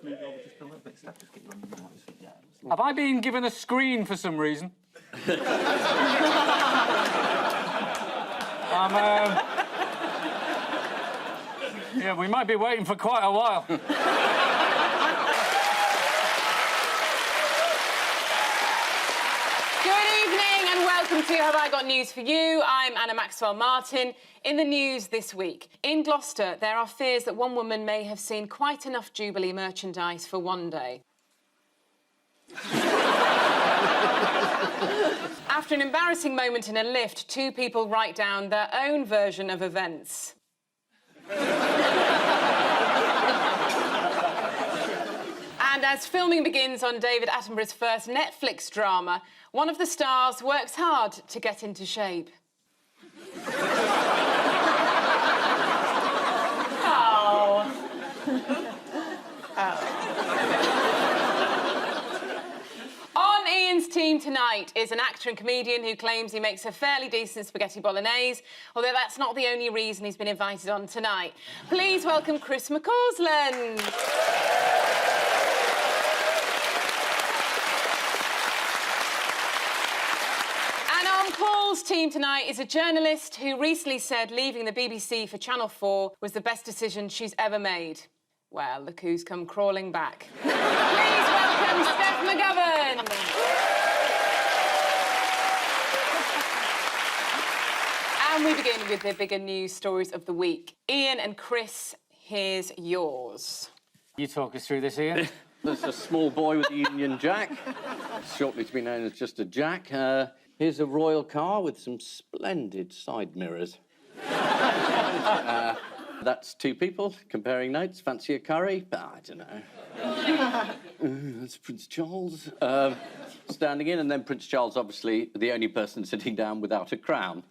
to move over just a little bit. Steph, just get you on the noise. Yeah. Have I been given a screen for some reason? Yeah, we might be waiting for quite a while. Welcome to Have I Got News For You? I'm Anna Maxwell Martin. In the news this week, in Gloucester, there are fears that one woman may have seen quite enough Jubilee merchandise for one day. After an embarrassing moment in a lift, two people write down their own version of events. And as filming begins on David Attenborough's first Netflix drama, one of the stars works hard to get into shape. Oh. On Ian's team tonight is an actor and comedian who claims he makes a fairly decent spaghetti bolognese, although that's not the only reason he's been invited on tonight. Please welcome Chris McCausland. Paul's team tonight is a journalist who recently said leaving the BBC for Channel 4 was the best decision she's ever made. Well, look who's come crawling back. Please welcome Steph McGovern. And we begin with the bigger news stories of the week. Ian and Chris, here's yours. You talk us through this, Ian. There's a small boy with a Union Jack, shortly to be known as just a Jack. Here's a royal car with some splendid side mirrors. That's two people comparing notes. Fancy a curry? I don't know. That's Prince Charles standing in, and then Prince Charles, obviously, the only person sitting down without a crown.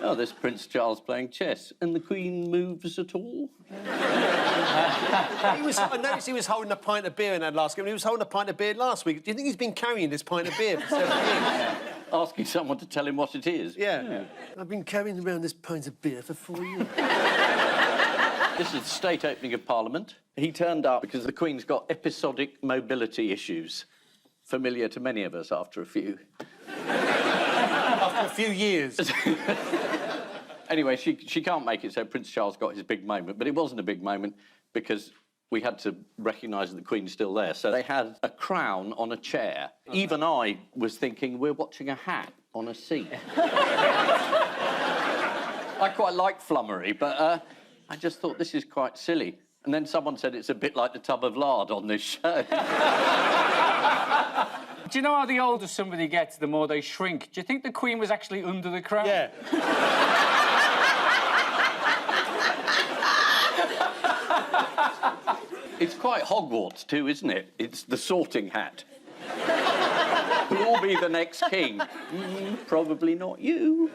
Oh, there's Prince Charles playing chess, and the Queen moves at all. I noticed he was holding a pint of beer in that last game. He was holding a pint of beer last week. Do you think he's been carrying this pint of beer for 7 years? Asking someone to tell him what it is. Yeah. I've been carrying around this pint of beer for 4 years. This is the state opening of Parliament. He turned up because the Queen's got episodic mobility issues, familiar to many of us after a few. After a few years. Anyway, she can't make it, so Prince Charles got his big moment. But it wasn't a big moment because we had to recognise that the Queen's still there. So they had a crown on a chair. Okay. Even I was thinking, we're watching a hat on a seat. I quite like flummery, but I just thought this is quite silly. And then someone said it's a bit like the tub of lard on this show. Do you know how the older somebody gets, the more they shrink? Do you think the Queen was actually under the crown? Yeah. It's quite Hogwarts, too, isn't it? It's the sorting hat. Who will be the next king? Probably not you.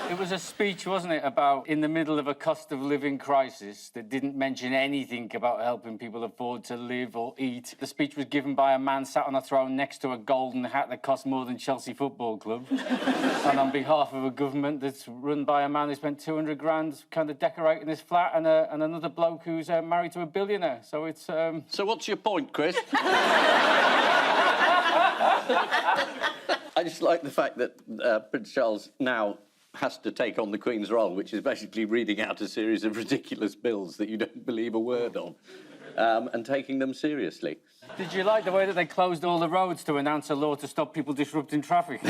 It was a speech, wasn't it, about in the middle of a cost of living crisis that didn't mention anything about helping people afford to live or eat. The speech was given by a man sat on a throne next to a golden hat that cost more than Chelsea Football Club. And on behalf of a government that's run by a man who spent 200 grand kind of decorating his flat and another bloke who's married to a billionaire. So it's... So what's your point, Chris? I just like the fact that Prince Charles now has to take on the Queen's role, which is basically reading out a series of ridiculous bills that you don't believe a word of, and taking them seriously. Did you like the way that they closed all the roads to announce a law to stop people disrupting traffic?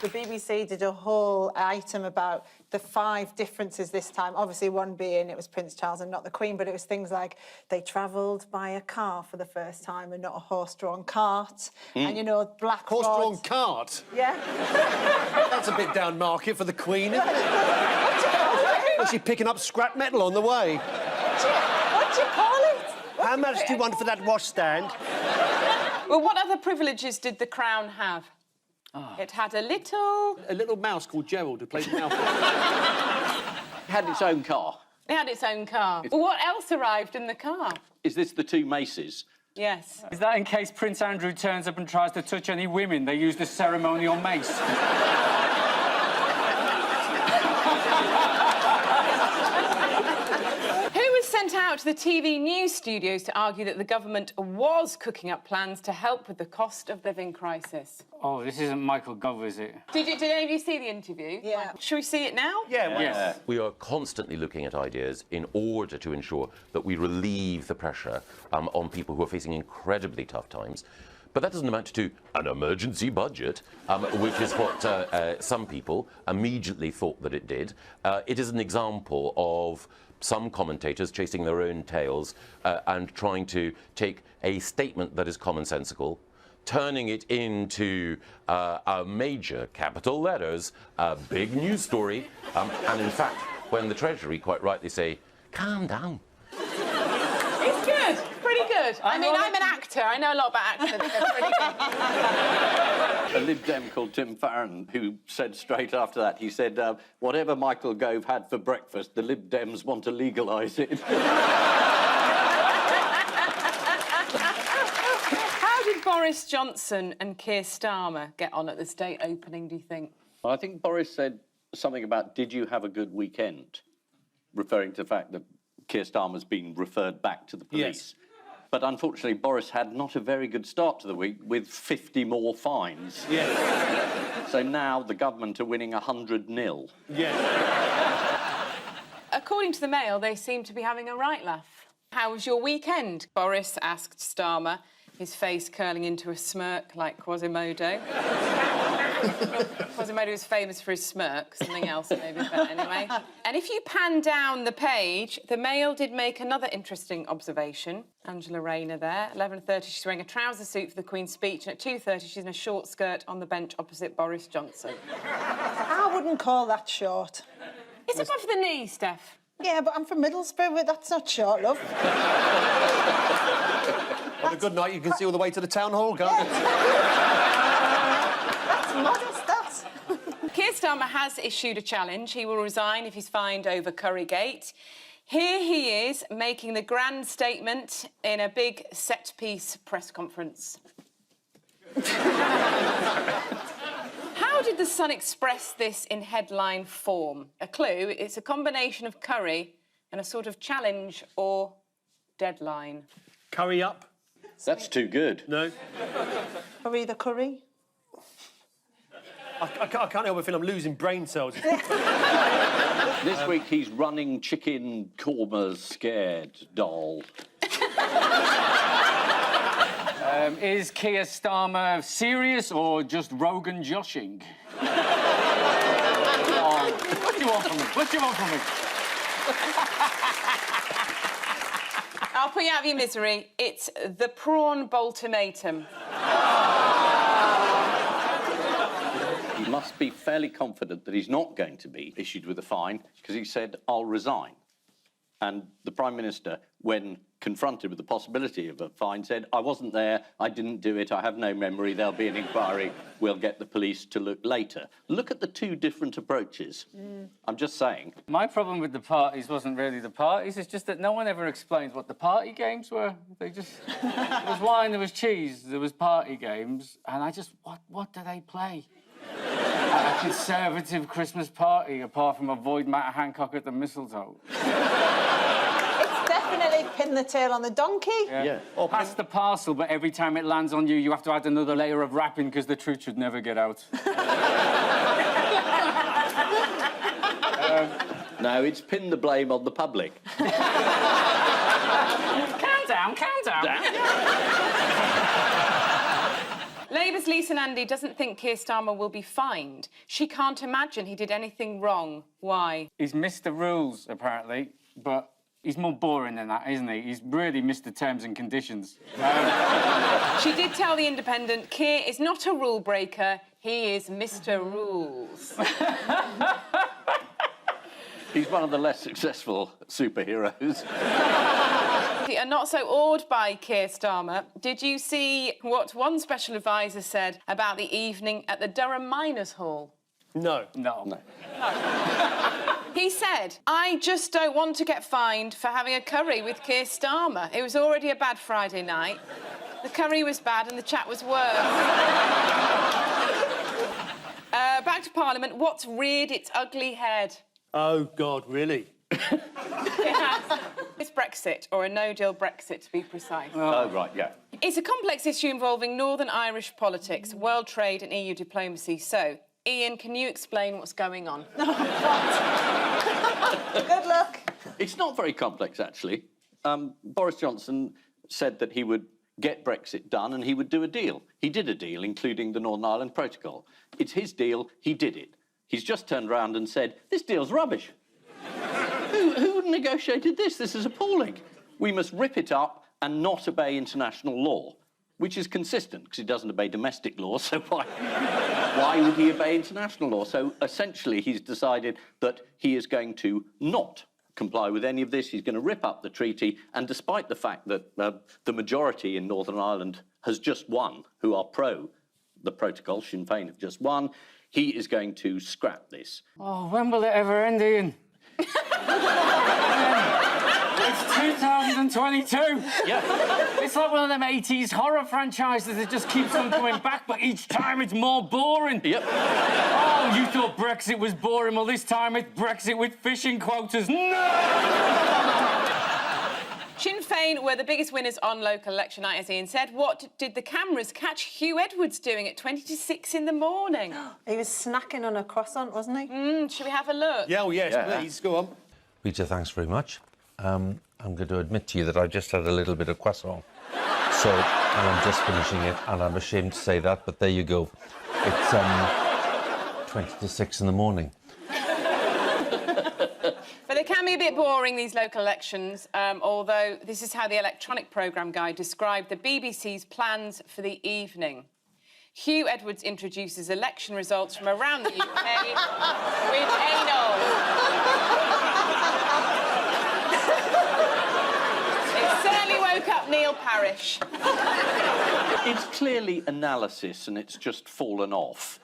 The BBC did a whole item about the 5 differences this time. Obviously, one being it was Prince Charles and not the Queen, but it was things like they travelled by a car for the first time and not a horse-drawn cart. And, you know, black horse-drawn cart? Yeah. That's a bit down market for the Queen, isn't it? Was she picking up scrap metal on the way? What do you call it? How much do you want for that washstand? Well, what other privileges did the Crown have? Oh. It had a little mouse called Gerald who played the mouse. It had its own car. It had its own car. Well, what else arrived in the car? Is this the 2 maces? Yes. Is that in case Prince Andrew turns up and tries to touch any women? They use the ceremonial mace. Sent out to the TV news studios to argue that the government was cooking up plans to help with the cost of living crisis. Oh, this isn't Michael Gove, is it? Did any of you see the interview? Yeah. Should we see it now? Yeah, Yes. We are constantly looking at ideas in order to ensure that we relieve the pressure on people who are facing incredibly tough times. But that doesn't amount to an emergency budget, which is what some people immediately thought that it did. It is an example of some commentators chasing their own tails and trying to take a statement that is commonsensical, turning it into a major capital letters, a big news story, and in fact, when the Treasury quite rightly say, calm down. It's good. Pretty good. I mean, I'm an actor. I know a lot about accents. They're pretty good. A Lib Dem called Tim Farron, who said straight after that, he said, whatever Michael Gove had for breakfast, the Lib Dems want to legalise it. How did Boris Johnson and Keir Starmer get on at the state opening, do you think? I think Boris said something about, did you have a good weekend? Referring to the fact that Keir Starmer's been referred back to the police. Yes. But unfortunately, Boris had not a very good start to the week with 50 more fines. Yeah. So now the government are winning 100-0. Yeah. According to the Mail, they seem to be having a right laugh. How was your weekend? Boris asked Starmer, his face curling into a smirk like Quasimodo. Quasimodo was famous for his smirk, something else maybe, but anyway. And if you pan down the page, the Mail did make another interesting observation. Angela Rayner there, 11:30, she's wearing a trouser suit for the Queen's speech, and at 2:30, she's in a short skirt on the bench opposite Boris Johnson. I wouldn't call that short. It's above the knee, Steph. Yeah, but I'm from Middlesbrough, but that's not short, love. On a good night, you can see all the way to the town hall, can't you? That's modest, that. Keir Starmer has issued a challenge. He will resign if he's fined over Currygate. Here he is, making the grand statement in a big set-piece press conference. How did The Sun express this in headline form? A clue, it's a combination of curry and a sort of challenge or deadline. Curry up? That's too good. No? Curry the curry. I can't help but feel I'm losing brain cells. This week he's running chicken korma's scared doll. Is Keir Starmer serious or just Rogan joshing? Oh, what do you want from me? What do you want from me? I'll put you out of your misery. It's the prawn ultimatum. He must be fairly confident that he's not going to be issued with a fine because he said, I'll resign. And the Prime Minister, when confronted with the possibility of a fine, said, I wasn't there, I didn't do it, I have no memory, there'll be an inquiry, we'll get the police to look later. Look at the two different approaches. I'm just saying. My problem with the parties wasn't really the parties, it's just that no one ever explains what the party games were. They just... there was wine, there was cheese, there was party games, and I just... What do they play? A Conservative Christmas party, apart from avoid Matt Hancock at the mistletoe. It's definitely pin the tail on the donkey. Yeah. Or pass the parcel, but every time it lands on you, you have to add another layer of wrapping because the truth should never get out. No, it's pin the blame on the public. Countdown, countdown. Labour's Lisa Nandy doesn't think Keir Starmer will be fined. She can't imagine he did anything wrong. Why? He's missed the rules, apparently, but he's more boring than that, isn't he? He's really missed the terms and conditions. She did tell The Independent, Keir is not a rule breaker, he is Mr. Rules. He's one of the less successful superheroes. Are not so awed by Keir Starmer. Did you see what one special advisor said about the evening at the Durham Miners' Hall? No. No. He said, I just don't want to get fined for having a curry with Keir Starmer. It was already a bad Friday night. The curry was bad and the chat was worse. Back to Parliament. What's reared its ugly head? Oh, God, really? It has. It's Brexit, or a no-deal Brexit, to be precise. Oh, right, yeah. It's a complex issue involving Northern Irish politics, world trade and EU diplomacy. So, Ian, can you explain what's going on? Good luck. It's not very complex, actually. Boris Johnson said that he would get Brexit done and he would do a deal. He did a deal, including the Northern Ireland Protocol. It's his deal, he did it. He's just turned around and said, this deal's rubbish. Who negotiated this? This is appalling. We must rip it up and not obey international law, which is consistent, because he doesn't obey domestic law, so why would he obey international law? So, essentially, he's decided that he is going to not comply with any of this. He's going to rip up the treaty, and despite the fact that the majority in Northern Ireland has just won, who are pro the protocol, Sinn Féin have just won, he is going to scrap this. Oh, when will it ever end, Ian? It's 2022. Yeah. It's like one of them 80s horror franchises that just keeps on coming back, but each time it's more boring. Yep. Oh, you thought Brexit was boring. Well, this time it's Brexit with fishing quotas. No! Sinn Féin were the biggest winners on local election night, as Ian said. What did the cameras catch Hugh Edwards doing at 20 to 6 in the morning? He was snacking on a croissant, wasn't he? Should we have a look? Yeah, well, yes, please. Go on. Rita, thanks very much. I'm going to admit to you that I just had a little bit of croissant. So, and I'm just finishing it, and I'm ashamed to say that, but there you go. It's 20 to 6 in the morning. But they can be a bit boring, these local elections, although this is how the electronic programme guide described the BBC's plans for the evening. Hugh Edwards introduces election results from around the UK with anal. It certainly woke up Neil Parish. It's clearly analysis and it's just fallen off.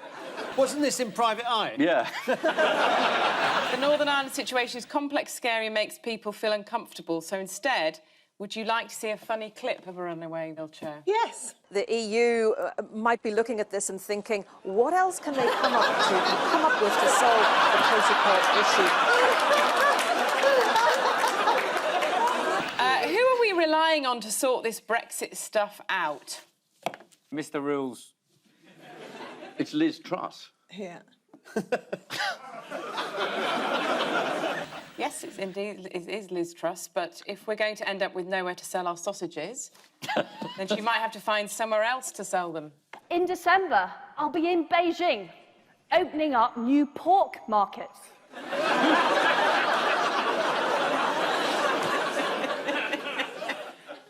Wasn't this in Private Eye? Yeah. The Northern Ireland situation is complex, scary, and makes people feel uncomfortable. So instead, would you like to see a funny clip of a runaway wheelchair? Yes. The EU might be looking at this and thinking, what else can they come up with to solve the protocol issue? Who are we relying on to sort this Brexit stuff out? Mr. Rules. It's Liz Truss. Yeah. Yes, it is Liz Truss, but if we're going to end up with nowhere to sell our sausages, then she might have to find somewhere else to sell them. In December, I'll be in Beijing, opening up new pork markets.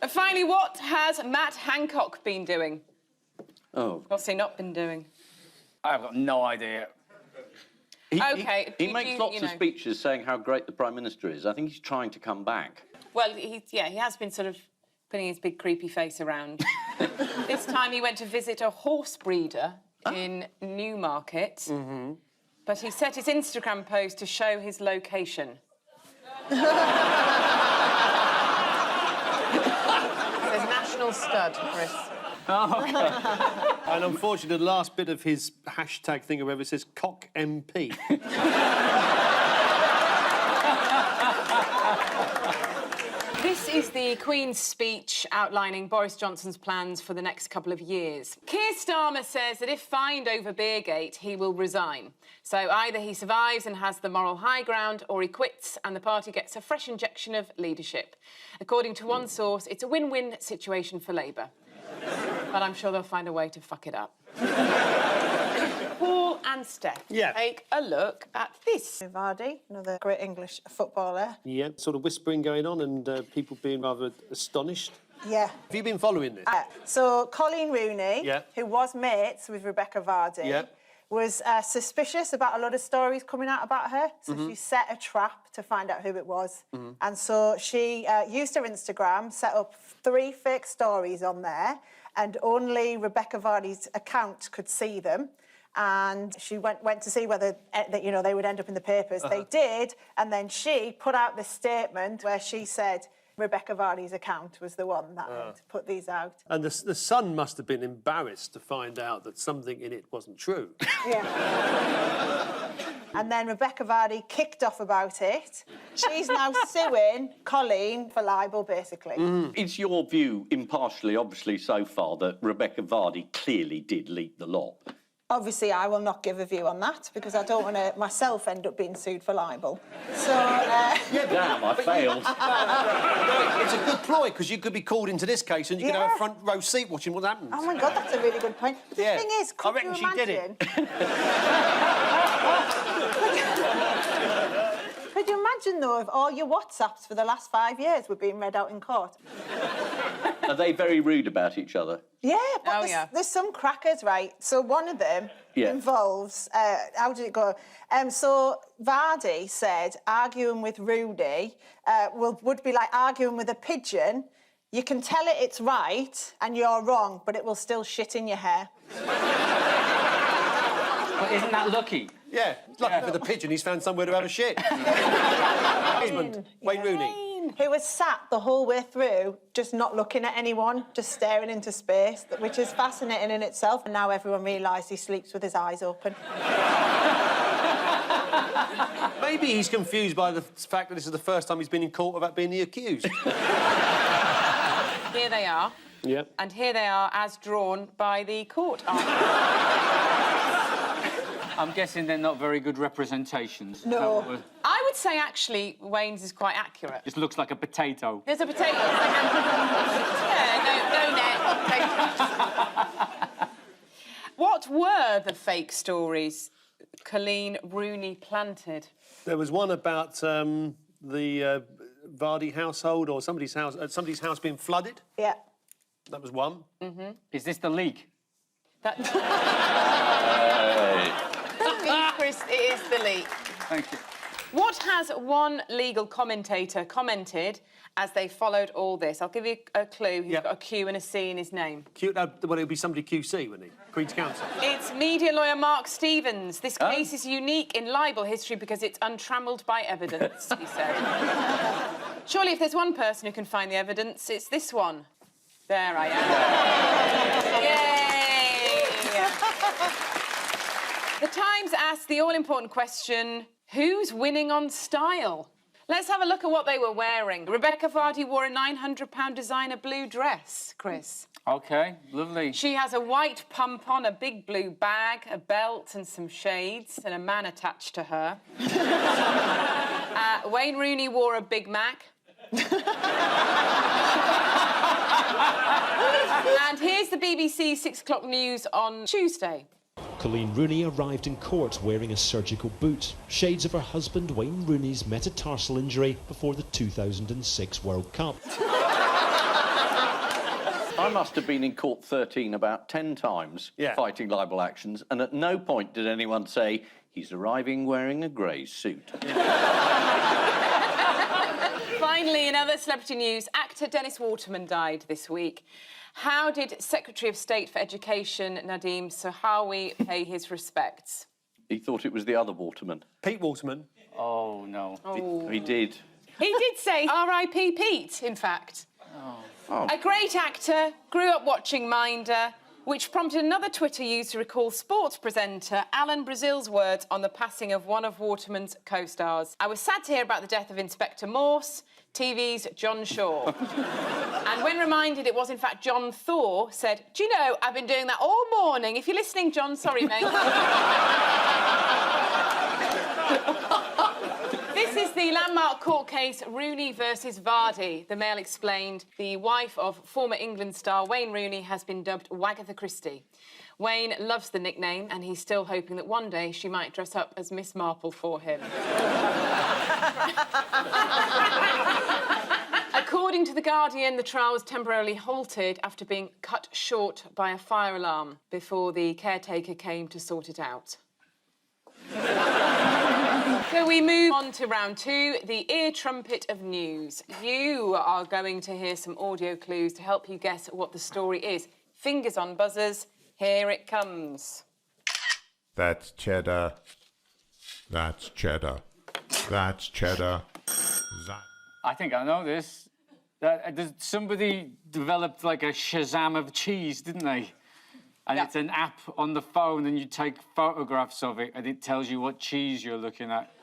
And finally, what has Matt Hancock been doing? Oh. What's he not been doing? I've got no idea. He OK, makes lots of speeches saying how great the Prime Minister is. I think he's trying to come back. Well, he has been sort of putting his big creepy face around. This time he went to visit a horse breeder in Newmarket. Mm-hmm. But he set his Instagram post to show his location. It says national stud, Chris. Oh, okay. And unfortunately, the last bit of his hashtag thing or whatever says cock MP. This is the Queen's speech outlining Boris Johnson's plans for the next couple of years. Keir Starmer says that if fined over Beergate, he will resign. So either he survives and has the moral high ground, or he quits and the party gets a fresh injection of leadership. According to one source, it's a win-win situation for Labour. But I'm sure they'll find a way to fuck it up. Paul and Steph, take a look at this. Vardy, another great English footballer. Yeah, sort of whispering going on and people being rather astonished. Yeah. Have you been following this? So Colleen Rooney, Yeah. who was mates with Rebecca Vardy, Yeah. was suspicious about a lot of stories coming out about her. So she set a trap to find out who it was. And so she used her Instagram, set up 3 fake stories on there, and only Rebecca Vardy's account could see them. and she went to see whether you know, they would end up in the papers. They did, and then she put out this statement where she said Rebecca Varney's account was the one that had put these out. And the Sun must have been embarrassed to find out that something in it wasn't true. Yeah. And then Rebecca Varney kicked off about it. She's now suing Colleen for libel, basically. It's your view, impartially, obviously, so far, that Rebecca Varney clearly did leak the lot. Obviously, I will not give a view on that because I don't want to myself end up being sued for libel. So, Damn, I failed. No, it's a good ploy because you could be called into this case and you could have a front row seat watching what happens. Oh my God, that's a really good point. The thing is, could I reckon you she imagine? did it. Could you imagine though if all your WhatsApps for the last 5 years were being read out in court? Are they very rude about each other? Yeah, but there's some crackers, right? So one of them involves, how did it go? So Vardy said arguing with Rudy would be like arguing with a pigeon. You can tell it it's right and you're wrong, but it will still shit in your hair. But isn't that lucky? Yeah, lucky for the pigeon, he's found somewhere to have a shit. Husband, Wayne Rooney. Who was sat the whole way through, just not looking at anyone, just staring into space, which is fascinating in itself. And now everyone realised he sleeps with his eyes open. Maybe he's confused by the fact that this is the first time he's been in court without being the accused. Here they are. Yeah. And here they are as drawn by the court. I'm guessing they're not very good representations. No. I would say, actually, Wayne's is quite accurate. Just looks like a potato. There's a potato. No net. What were the fake stories Colleen Rooney planted? There was one about the Vardy household or somebody's house being flooded. Yeah. That was one. Is this the leak? Chris, it is the leak. Thank you. What has one legal commentator commented as they followed all this? I'll give you a clue. He's got a Q and a C in his name. Well, it would be somebody QC, wouldn't he? Queen's Counsel. It's media lawyer Mark Stevens. This case is unique in libel history because it's untrammelled by evidence, he said. Surely if there's one person who can find the evidence, it's this one. There I am. Yay! The Times asked the all-important question, who's winning on style? Let's have a look at what they were wearing. Rebecca Varney wore a £900 designer blue dress, Chris. OK, lovely. She has a white pump on, a big blue bag, a belt and some shades, and a man attached to her. Wayne Rooney wore a Big Mac. And here's the BBC 6 o'clock news on Tuesday. Colleen Rooney arrived in court wearing a surgical boot, shades of her husband Wayne Rooney's metatarsal injury before the 2006 World Cup. I must have been in court 13 about 10 times fighting libel actions, and at no point did anyone say, he's arriving wearing a grey suit. Finally, in other celebrity news, actor Dennis Waterman died this week. How did Secretary of State for Education Nadeem Sahawi pay his respects? He thought it was the other Waterman. Pete Waterman. Oh, no. He did. He did say R.I.P. Pete, in fact. A great actor, grew up watching Minder, which prompted another Twitter user to recall sports presenter Alan Brazil's words on the passing of one of Waterman's co-stars. I was sad to hear about the death of Inspector Morse, TV's John Shaw. And when reminded it was in fact John Thaw, said, do you know, I've been doing that all morning. If you're listening, John, sorry, mate. This is the landmark court case Rooney versus Vardy. The Mail explained the wife of former England star Wayne Rooney has been dubbed Wagatha Christie. Wayne loves the nickname and he's still hoping that one day she might dress up as Miss Marple for him. According to The Guardian, the trial was temporarily halted after being cut short by a fire alarm before the caretaker came to sort it out. So we move on to round two, the ear trumpet of news. You are going to hear some audio clues to help you guess what the story is. Fingers on buzzers, here it comes. That's cheddar. That's cheddar. That's cheddar. I think I know this. Somebody developed like a Shazam of cheese, didn't they? And it's an app on the phone, and you take photographs of it, and it tells you what cheese you're looking at.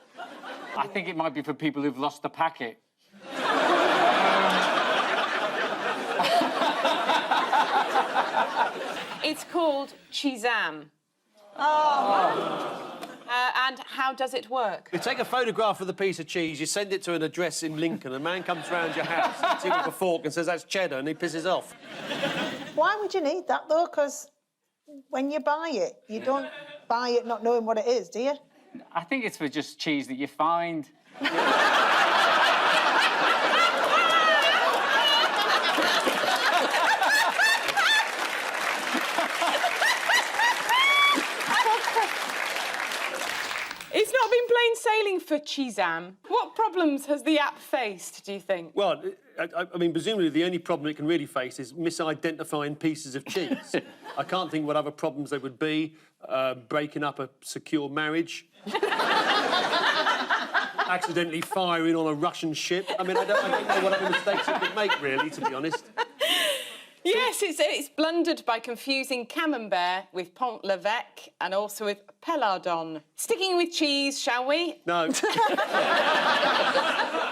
I think it might be for people who've lost the packet. It's called Cheezam. Oh. And how does it work? You take a photograph of the piece of cheese, you send it to an address in Lincoln, a man comes round your house, hits you with a fork and says, that's cheddar, and he pisses off. Why would you need that, though? Because when you buy it, you don't buy it not knowing what it is, do you? I think it's for just cheese that you find. It's not been plain sailing for Cheezam. What problems has the app faced, do you think? Well, I mean, presumably the only problem it can really face is misidentifying pieces of cheese. I can't think what other problems there would be. Breaking up a secure marriage. Accidentally firing on a Russian ship. I mean, I don't know what other mistakes it could make, really, to be honest. Yes, it's blundered by confusing Camembert with Pont l'Evêque and also with Pelardon. Sticking with cheese, shall we? No.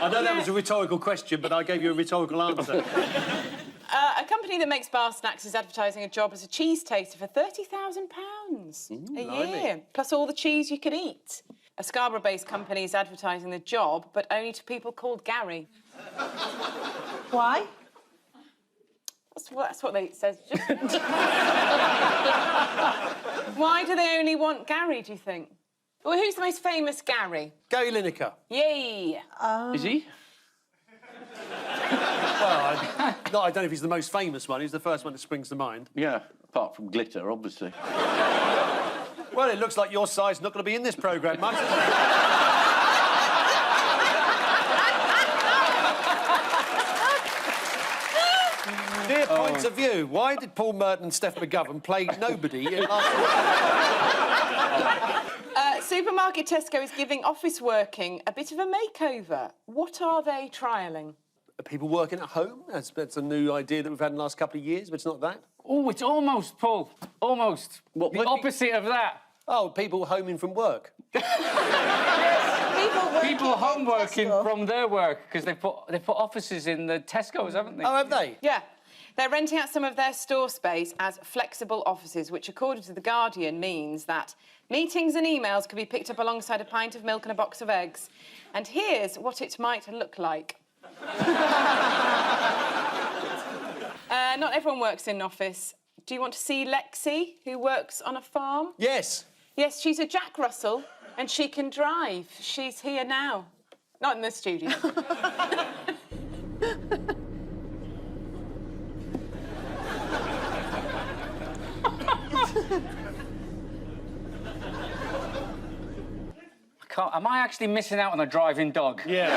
I know that was a rhetorical question, but I gave you a rhetorical answer. A company that makes bar snacks is advertising a job as a cheese taster for £30,000 a year, plus all the cheese you could eat. A Scarborough-based company is advertising the job, but only to people called Gary. Why? That's what they says. Why do they only want Gary, do you think? Well, who's the most famous Gary? Gary Lineker. Yay! Is he? Well, I don't know if he's the most famous one. He's the first one that springs to mind. Yeah, apart from glitter, obviously. Well, it looks like your side's not going to be in this programme much. Dear Points of View, why did Paul Merton and Steph McGovern play nobody in Supermarket Tesco is giving office working a bit of a makeover. What are they trialling? Are people working at home? That's a new idea that we've had in the last couple of years, but it's not that. Oh, it's almost, Paul. Almost. The opposite of that. Oh, people homing from work. People home working from their work because they put offices in the Tesco's, haven't they? Oh, have they? Yeah. They're renting out some of their store space as flexible offices, which, according to The Guardian, means that meetings and emails can be picked up alongside a pint of milk and a box of eggs. And here's what it might look like. Not everyone works in an office. Do you want to see Lexi, who works on a farm? Yes. Yes, she's a Jack Russell, and she can drive. She's here now. Not in the studio. Am I actually missing out on a driving dog? Yeah.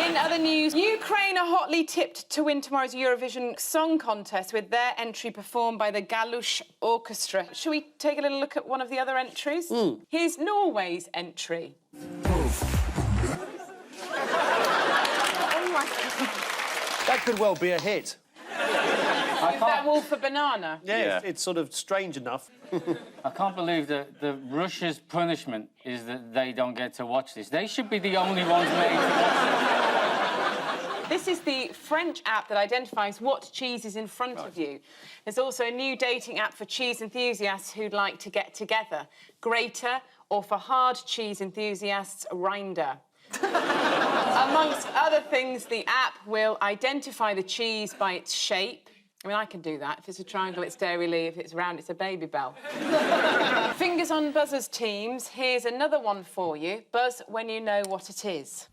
In other news, Ukraine are hotly tipped to win tomorrow's Eurovision Song Contest with their entry performed by the Galush Orchestra. Shall we take a little look at one of the other entries? Here's Norway's entry. That could well be a hit. Is that Wolf a Banana? Yeah, it's sort of strange enough. I can't believe that Russia's punishment is that they don't get to watch this. They should be the only ones made to watch This is the French app that identifies what cheese is in front of you. There's also a new dating app for cheese enthusiasts who'd like to get together. Grater, or for hard cheese enthusiasts, Rinder. Amongst other things, the app will identify the cheese by its shape. I mean, I can do that. If it's a triangle, it's Dairy Lee. If it's round, it's a Baby Bell. Fingers on buzzers, teams. Here's another one for you. Buzz when you know what it is.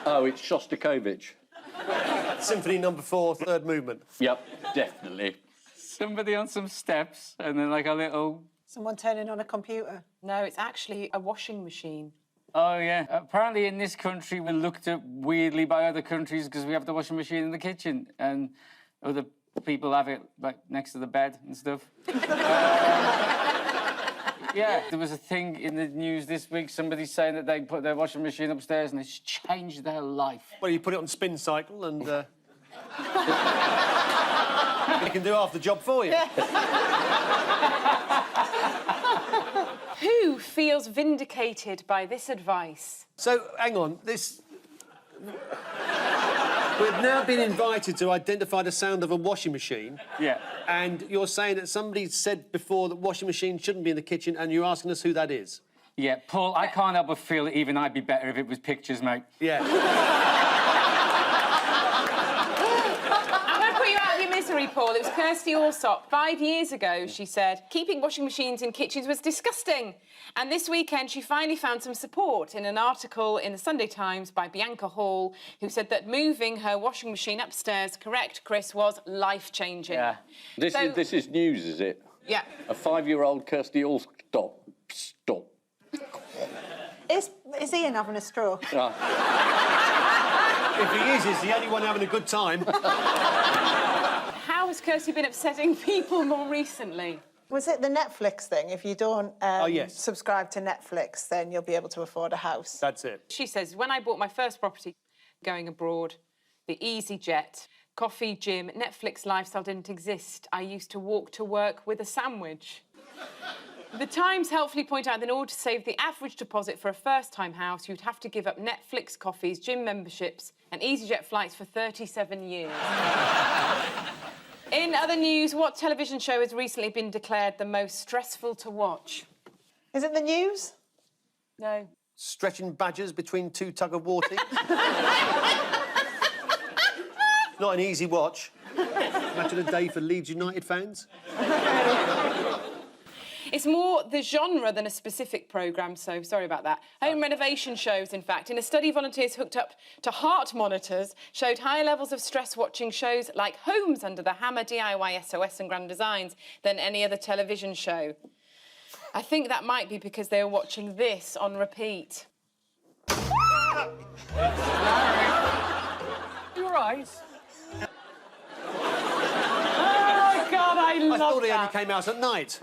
Oh, it's Shostakovich. Symphony No. 4, third movement. Yep, definitely. Somebody on some steps and then like a little... Someone turning on a computer. No, it's actually a washing machine. Oh, yeah. Apparently in this country we're looked at weirdly by other countries because we have the washing machine in the kitchen and other people have it, like, next to the bed and stuff. Yeah, there was a thing in the news this week, somebody saying that they put their washing machine upstairs and it's changed their life. Well, you put it on spin cycle and... it can do half the job for you. Who feels vindicated by this advice? So, hang on, this... We've now been invited to identify the sound of a washing machine. Yeah. And you're saying that somebody said before that washing machine shouldn't be in the kitchen, and you're asking us who that is. Yeah, Paul, I can't help but feel that even I'd be better if it was pictures, mate. Yeah. I'm going to put you out of your misery, Paul. It was Kirsty Allsop. 5 years ago, she said, keeping washing machines in kitchens was disgusting. And this weekend, she finally found some support in an article in the Sunday Times by Bianca Hall, who said that moving her washing machine upstairs, correct, Chris, was life-changing. Yeah. This is news, is it? Yeah. A 5-year-old Kirsty Allsop. Stop. Is Ian having a stroke? If he is he the only one having a good time? How has Kirsty been upsetting people more recently? Was it the Netflix thing? If you don't yes. subscribe to Netflix, then you'll be able to afford a house. That's it. She says, when I bought my first property going abroad, the EasyJet, coffee, gym, Netflix lifestyle didn't exist. I used to walk to work with a sandwich. The Times helpfully point out that in order to save the average deposit for a first-time house, you'd have to give up Netflix, coffees, gym memberships and EasyJet flights for 37 years. In other news, what television show has recently been declared the most stressful to watch? Is it the news? No. Stretching badgers between two tug-of-war teams. Not an easy watch. Imagine a day for Leeds United fans. It's more the genre than a specific programme, so sorry about that. Home renovation shows, in fact. In a study, volunteers hooked up to heart monitors showed higher levels of stress watching shows like Homes Under the Hammer, DIY SOS and Grand Designs than any other television show. I think that might be because they were watching this on repeat. You're right. I thought that. it only came out at night.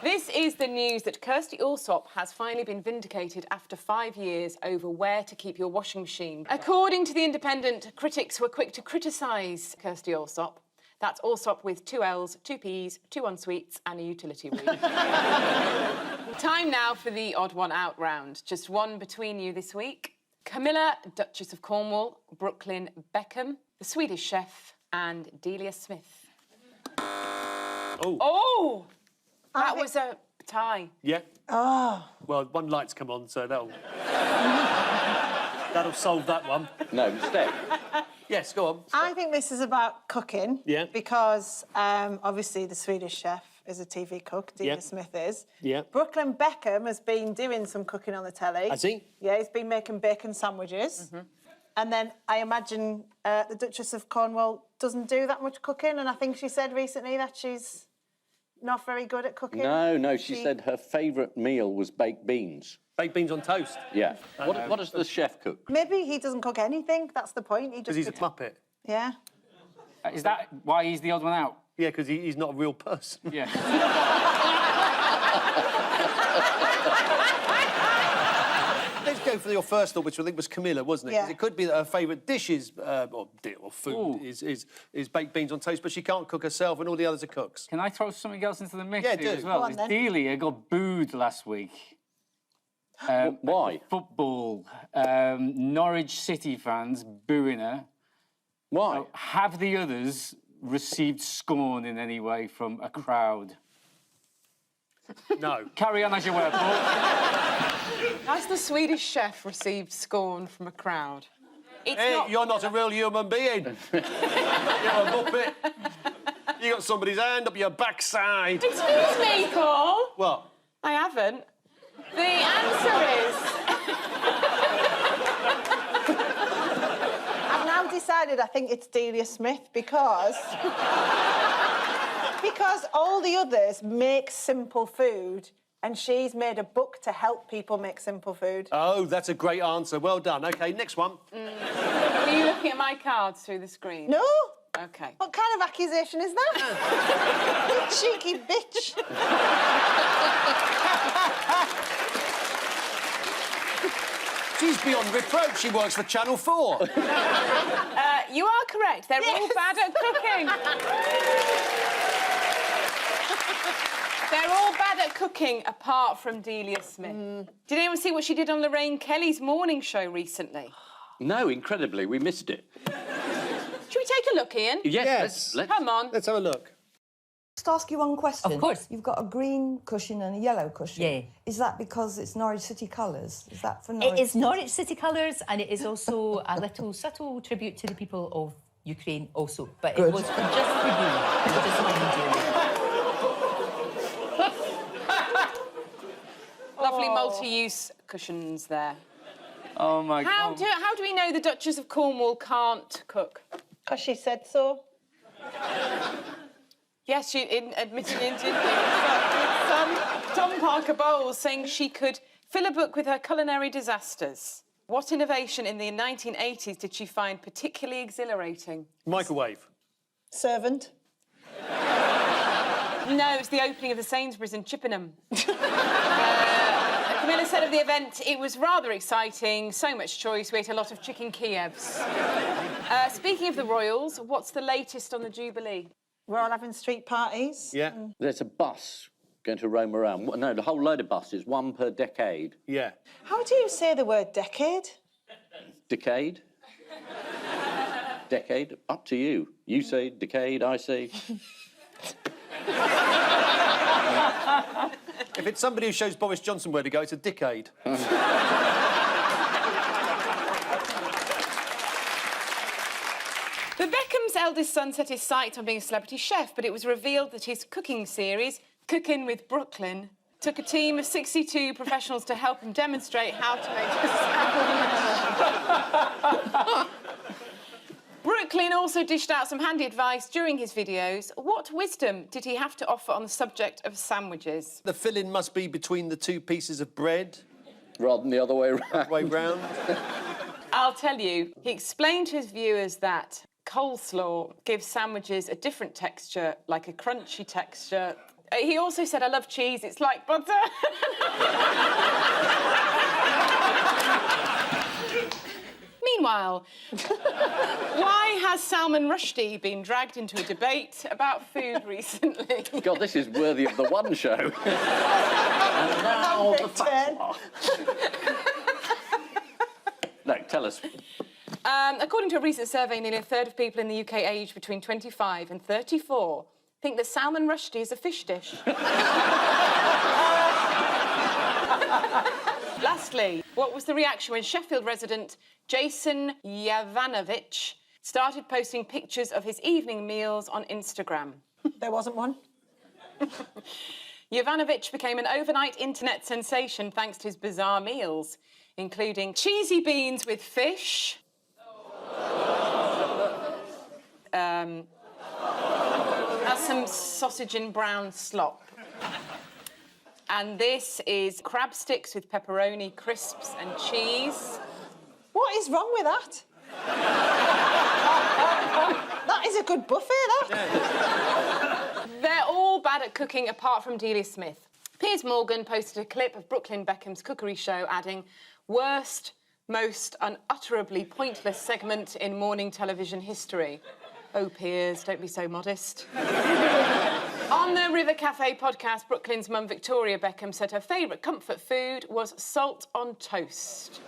This is the news that Kirsty Allsop has finally been vindicated after 5 years over where to keep your washing machine. According to The Independent, critics were quick to criticise Kirsty Allsop. That's Allsop with 2 L's, 2 P's, 2 en-suites and a utility room. Time now for the odd one out round. Just one between you this week. Camilla, Duchess of Cornwall, Brooklyn Beckham, the Swedish chef, and Delia Smith. Oh. Oh! That was a tie. Yeah? Oh. Well, one light's come on, so that'll solve that one. No, Steph. Yes, go on. I think this is about cooking. Yeah. Because, obviously, the Swedish chef is a TV cook, Delia Smith is. Yeah. Brooklyn Beckham has been doing some cooking on the telly. Has he? Yeah, he's been making bacon sandwiches. Mm-hmm. And then I imagine the Duchess of Cornwall doesn't do that much cooking, and I think she said recently that she's not very good at cooking. No, she said her favourite meal was baked beans. Baked beans on toast? Yeah. What does the chef cook? Maybe he doesn't cook anything, that's the point. Because he's a Muppet. Yeah. Is that why he's the odd one out? Yeah, because he's not a real person. Yeah. Let's go for your first thought, which I think was Camilla, wasn't it? Yeah. 'Cause it could be that her favourite dish is, or food is baked beans on toast, but she can't cook herself and all the others are cooks. Can I throw something else into the mix Yeah, here do. as well? Go on, then. Delia got booed last week. Why? Football. Norwich City fans booing her. Why? So have the others received scorn in any way from a crowd? No. Carry on as you were, Paul. Has the Swedish chef received scorn from a crowd? It's You're not a real human being. You're a Muppet. You got somebody's hand up your backside. Excuse me, Paul. What? I haven't. The answer is... I've now decided I think it's Delia Smith because all the others make simple food and she's made a book to help people make simple food. Oh, that's a great answer. Well done. OK, next one. Were you looking at my cards through the screen? No. OK. What kind of accusation is that? You cheeky bitch. She's beyond reproach. She works for Channel 4. You are correct. They're all bad at cooking. They're all bad at cooking, apart from Delia Smith. Did anyone see what she did on Lorraine Kelly's morning show recently? No, incredibly, we missed it. Should we take a look, Ian? Yes. Let's... Come on. Let's have a look. Just ask you one question. Of course. You've got a green cushion and a yellow cushion. Yeah. Is that because it's Norwich City colours? Is that for Norwich? It is Norwich City colours, and it is also a little subtle tribute to the people of Ukraine also. But Good. It was just for you. It was just Lovely multi-use cushions there. Oh, my How God. do we know the Duchess of Cornwall can't cook? Because she said so. Yes, she admitted it, didn't Tom Parker Bowles saying she could fill a book with her culinary disasters. What innovation in the 1980s did she find particularly exhilarating? Microwave. Servant. No, it's the opening of the Sainsbury's in Chippenham. Camilla said of the event, it was rather exciting, so much choice, we ate a lot of chicken Kievs. Speaking of the royals, what's the latest on the Jubilee? We're all having street parties. Yeah. There's a bus going to roam around. No, the whole load of buses, one per decade. Yeah. How do you say the word decade? Decade? Decade? Up to you. You say decade, I say... If it's somebody who shows Boris Johnson where to go, it's a decade. The Beckham's eldest son set his sights on being a celebrity chef, but it was revealed that his cooking series, Cooking with Brooklyn, took a team of 62 professionals to help him demonstrate how to make a sandwich. Brooklyn also dished out some handy advice during his videos. What wisdom did he have to offer on the subject of sandwiches? The filling must be between the two pieces of bread. Rather than the other way around. Way round. I'll tell you, he explained to his viewers that coleslaw gives sandwiches a different texture, like a crunchy texture. He also said, I love cheese, it's like butter. Meanwhile, why has Salman Rushdie been dragged into a debate about food recently? God, this is worthy of the One Show. And now the fatwa. No, tell us. According to a recent survey, nearly a third of people in the UK aged between 25 and 34 think that Salman Rushdie is a fish dish. Lastly, what was the reaction when Sheffield resident Jason Jovanovic started posting pictures of his evening meals on Instagram? There wasn't one. Jovanovic became an overnight internet sensation thanks to his bizarre meals, including cheesy beans with fish, some sausage and brown slop. And this is crab sticks with pepperoni, crisps and cheese. What is wrong with that? That is a good buffet, that. They're all bad at cooking apart from Delia Smith. Piers Morgan posted a clip of Brooklyn Beckham's cookery show, adding, worst, most unutterably pointless segment in morning television history. Oh, Piers, don't be so modest. On the River Cafe podcast, Brooklyn's mum Victoria Beckham said her favourite comfort food was salt on toast.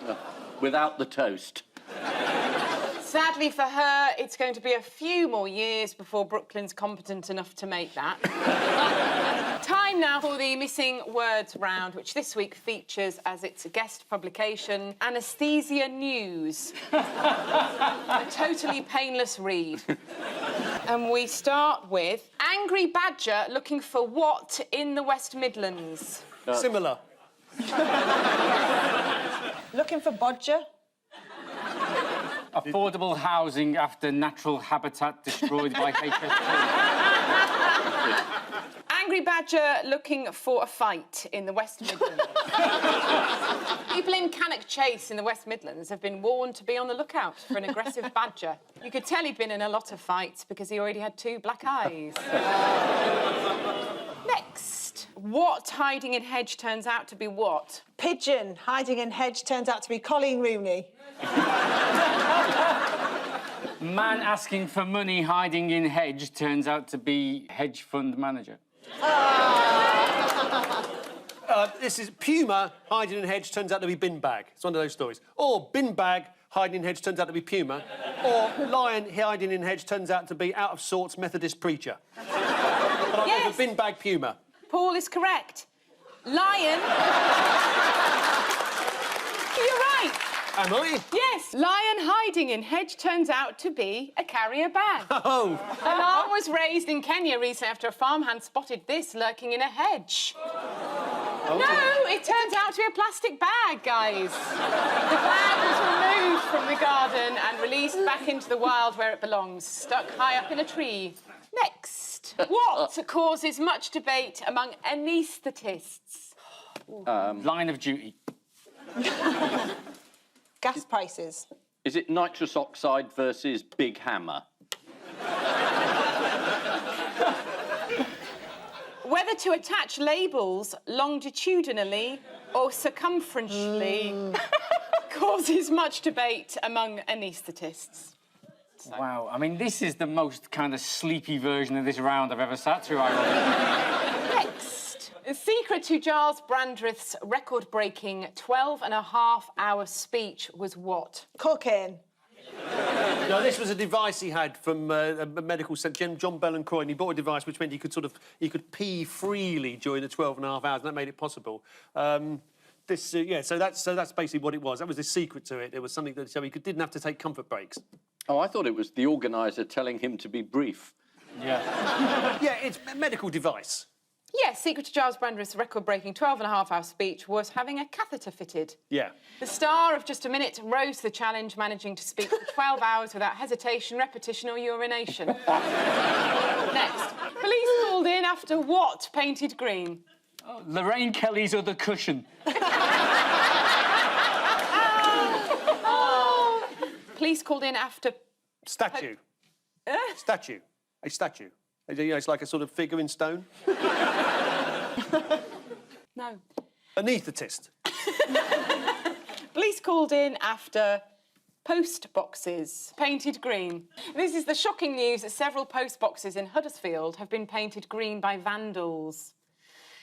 Without the toast. Sadly for her, it's going to be a few more years before Brooklyn's competent enough to make that. Time now for the Missing Words round, which this week features as its guest publication, Anaesthesia News. A totally painless read. And we start with angry badger looking for what in the West Midlands? Similar. Looking for bodger. Affordable housing after natural habitat destroyed by HS2. angry badger looking for a fight in the West Midlands. People in Cannock Chase in the West Midlands have been warned to be on the lookout for an aggressive badger. You could tell he'd been in a lot of fights because he already had 2 black eyes. Next. What hiding in hedge turns out to be what? Pigeon hiding in hedge turns out to be Colleen Rooney. Man asking for money hiding in hedge turns out to be hedge fund manager. This is Puma hiding in hedge turns out to be bin bag. It's one of those stories. Or bin bag hiding in hedge turns out to be Puma. Or lion hiding in hedge turns out to be out of sorts Methodist preacher. But I'm going for bin bag Puma. Paul is correct. Lion. You're right. Am I? Yes. Lion hiding in hedge turns out to be a carrier bag. Oh. Alarm was raised in Kenya recently after a farmhand spotted this lurking in a hedge. Oh. No, it turns out to be a plastic bag, guys. The bag was removed from the garden and released back into the wild where it belongs, stuck high up in a tree. Next. What causes much debate among anaesthetists? Line of duty. Gas prices. Is it nitrous oxide versus Big Hammer? Whether to attach labels longitudinally or circumferentially causes much debate among anaesthetists. Wow, I mean, this is the most kind of sleepy version of this round I've ever sat through, ironically. Next. The secret to Giles Brandreth's record-breaking 12.5-hour speech was what? Cocaine. No, this was a device he had from a medical centre, John Bell and Croydon. He bought a device which meant he could pee freely during the 12.5 hours, and that made it possible. So that's basically what it was. That was the secret to it. It was something that so he didn't have to take comfort breaks. Oh, I thought it was the organiser telling him to be brief. Yeah. Yeah, it's a medical device. Yes, secret to Giles Brandreth's record-breaking 12.5-hour speech was having a catheter fitted. Yeah. The star of Just a Minute rose to the challenge, managing to speak for 12 hours without hesitation, repetition or urination. Next. Police called in after what painted green? Oh, Lorraine Kelly's other cushion. Police called in after... Statue. Statue. A statue. You know, it's like a sort of figure in stone. No. Anaesthetist. Police called in after post boxes painted green. This is the shocking news that several post boxes in Huddersfield have been painted green by vandals.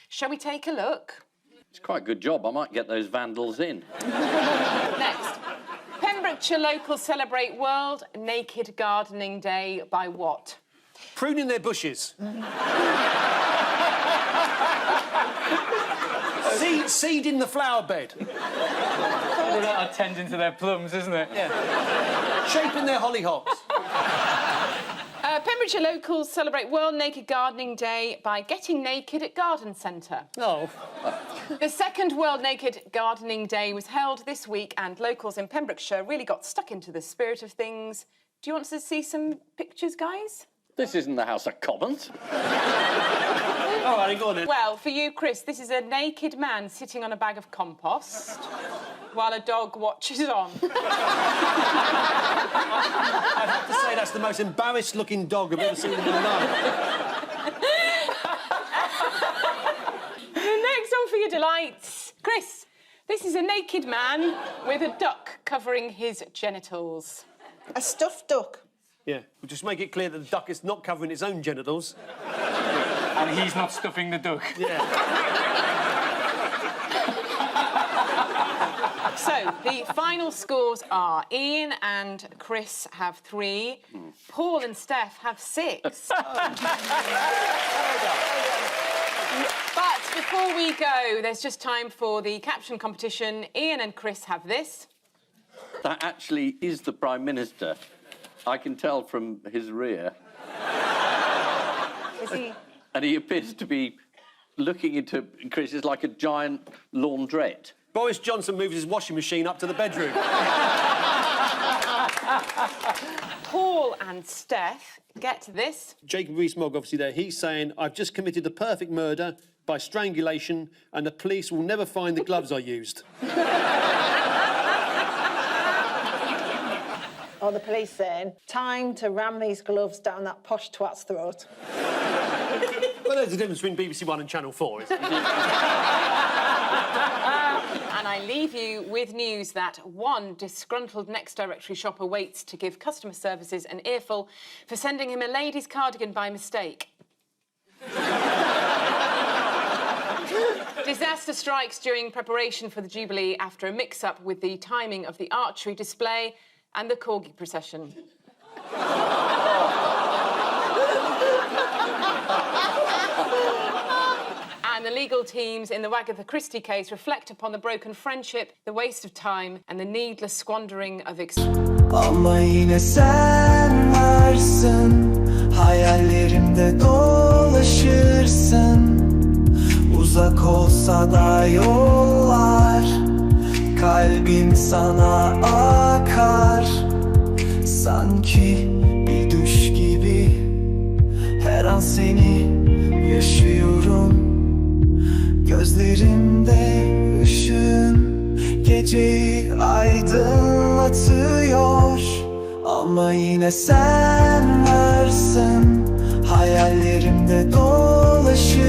Shall we take a look? It's quite a good job. I might get those vandals in. Next. Pembrokeshire locals celebrate World Naked Gardening Day by what? Pruning their bushes. Seeding the flower bed. They're not attending to their plums, isn't it? Yeah. Shaping their hollyhocks. Pembrokeshire locals celebrate World Naked Gardening Day by getting naked at Garden Centre. Oh. The second World Naked Gardening Day was held this week and locals in Pembrokeshire really got stuck into the spirit of things. Do you want to see some pictures, guys? This isn't the House of Commons. All right, go on then. Well, for you, Chris, this is a naked man sitting on a bag of compost while a dog watches on. I'd have to say that's the most embarrassed-looking dog I've ever seen in my life. The next one for your delights. Chris, this is a naked man with a duck covering his genitals. A stuffed duck. Yeah, we'll just make it clear that the duck is not covering its own genitals. And he's not stuffing the duck. Yeah. So, the final scores are Ian and Chris have 3, Paul and Steph have 6. But before we go, there's just time for the caption competition. Ian and Chris have this. That actually is the Prime Minister. I can tell from his rear. Is he? And he appears to be looking into Chris is like a giant laundrette. Boris Johnson moves his washing machine up to the bedroom. Paul and Steph, get this. Jacob Rees-Mogg, obviously there, he's saying, I've just committed the perfect murder by strangulation and the police will never find the gloves I used. Or the police saying, time to ram these gloves down that posh twat's throat. Well, there's a difference between BBC One and Channel 4, isn't there? And I leave you with news that one disgruntled Next Directory shopper waits to give customer services an earful for sending him a lady's cardigan by mistake. Disaster strikes during preparation for the Jubilee after a mix-up with the timing of the archery display and the corgi procession. And the legal teams in the Wagatha Christie case reflect upon the broken friendship, the waste of time and the needless squandering of Ama yine sen varsın, hayallerimde dolaşırsın. Uzak olsa da yollar, kalbim sana akar. Sanki bir düş gibi, her an seni yaşıyorum. Gözlerimde ışığın geceyi aydınlatıyor. Ama yine sen varsın, hayallerimde dolaşırsın.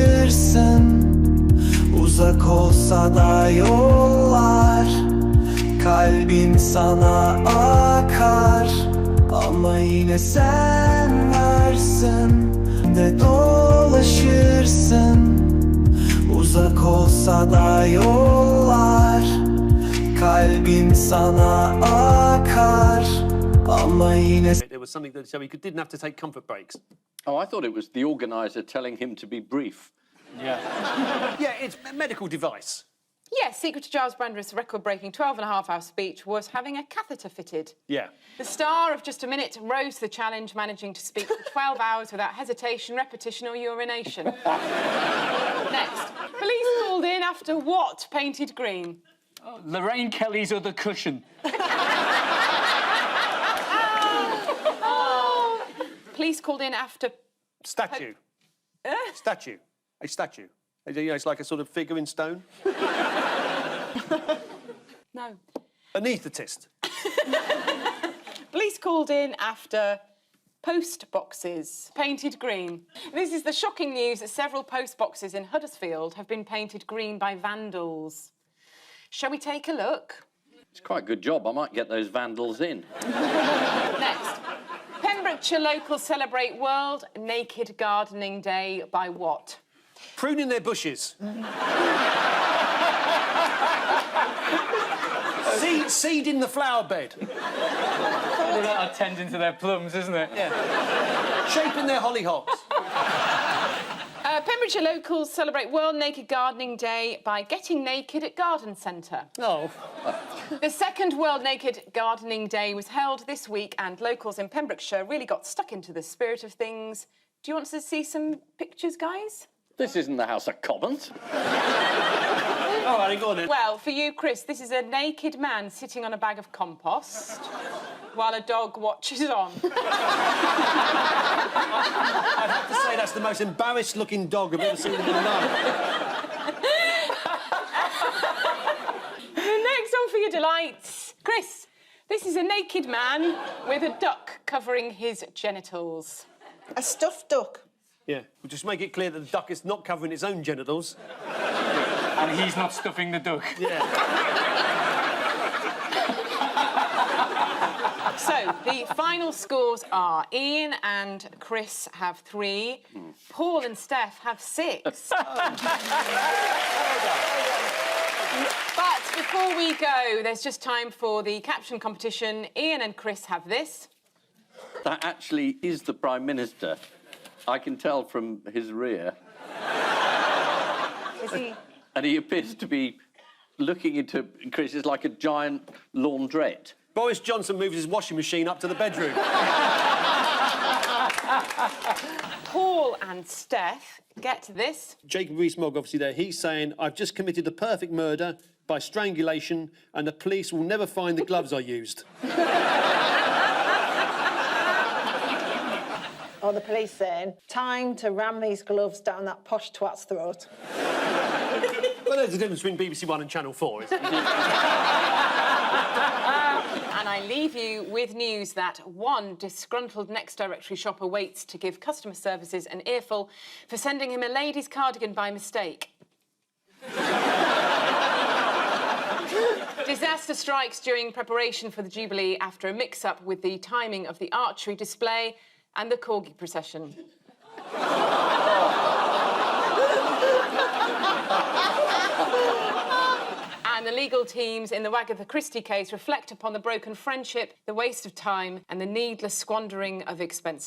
Uzak olsa da yollar, kalbim sana akar. Ama yine sen varsın, de dolaşırsın. Uzak olsa da yollar, kalbim sana akar. Ama yine... There was something that so he didn't have to take comfort breaks. Oh, I thought it was the organiser telling him to be brief. Yeah. Yeah, it's a medical device. Yes, secret to Giles Brandreth's record-breaking 12.5-hour speech was having a catheter fitted. Yeah. The star of Just a Minute rose to the challenge, managing to speak for 12 hours without hesitation, repetition or urination. Next, police called in after what painted green? Oh, Lorraine Kelly's other cushion. Police called in after... Statue. Statue. A statue. You know, it's like a sort of figure in stone. No. Anaesthetist. Police called in after post boxes painted green. This is the shocking news that several post boxes in Huddersfield have been painted green by vandals. Shall we take a look? It's quite a good job. I might get those vandals in. Next. Pembrokeshire locals celebrate World Naked Gardening Day by what? Pruning their bushes. Seeding the flower bed. They're not attending to their plums, isn't it? Yeah. Shaping their hollyhocks. Pembrokeshire locals celebrate World Naked Gardening Day by getting naked at Garden Centre. Oh. The second World Naked Gardening Day was held this week and locals in Pembrokeshire really got stuck into the spirit of things. Do you want to see some pictures, guys? This isn't the House of Commons. All right, go on then. Well, for you, Chris, this is a naked man sitting on a bag of compost while a dog watches on. I'd have to say that's the most embarrassed-looking dog I've ever seen in my life. The next one for your delights. Chris, this is a naked man with a duck covering his genitals. A stuffed duck. Yeah, we'll just make it clear that the duck is not covering its own genitals. And he's not stuffing the duck. Yeah. So, the final scores are Ian and Chris have 3, Paul and Steph have 6. But before we go, there's just time for the caption competition. Ian and Chris have this. That actually is the Prime Minister. I can tell from his rear. Is he? And he appears to be looking into Chris is like a giant laundrette. Boris Johnson moves his washing machine up to the bedroom. Paul and Steph, get this. Jacob Rees-Mogg, obviously there, he's saying, I've just committed the perfect murder by strangulation and the police will never find the gloves I used. or the police saying, time to ram these gloves down that posh twat's throat. Well, there's a difference between BBC One and Channel 4, isn't there? And I leave you with news that one disgruntled Next Directory shopper waits to give customer services an earful for sending him a lady's cardigan by mistake. Disaster strikes during preparation for the Jubilee after a mix-up with the timing of the archery display and the corgi procession. And the legal teams in the Wagatha Christie case reflect upon the broken friendship, the waste of time and the needless squandering of expenses.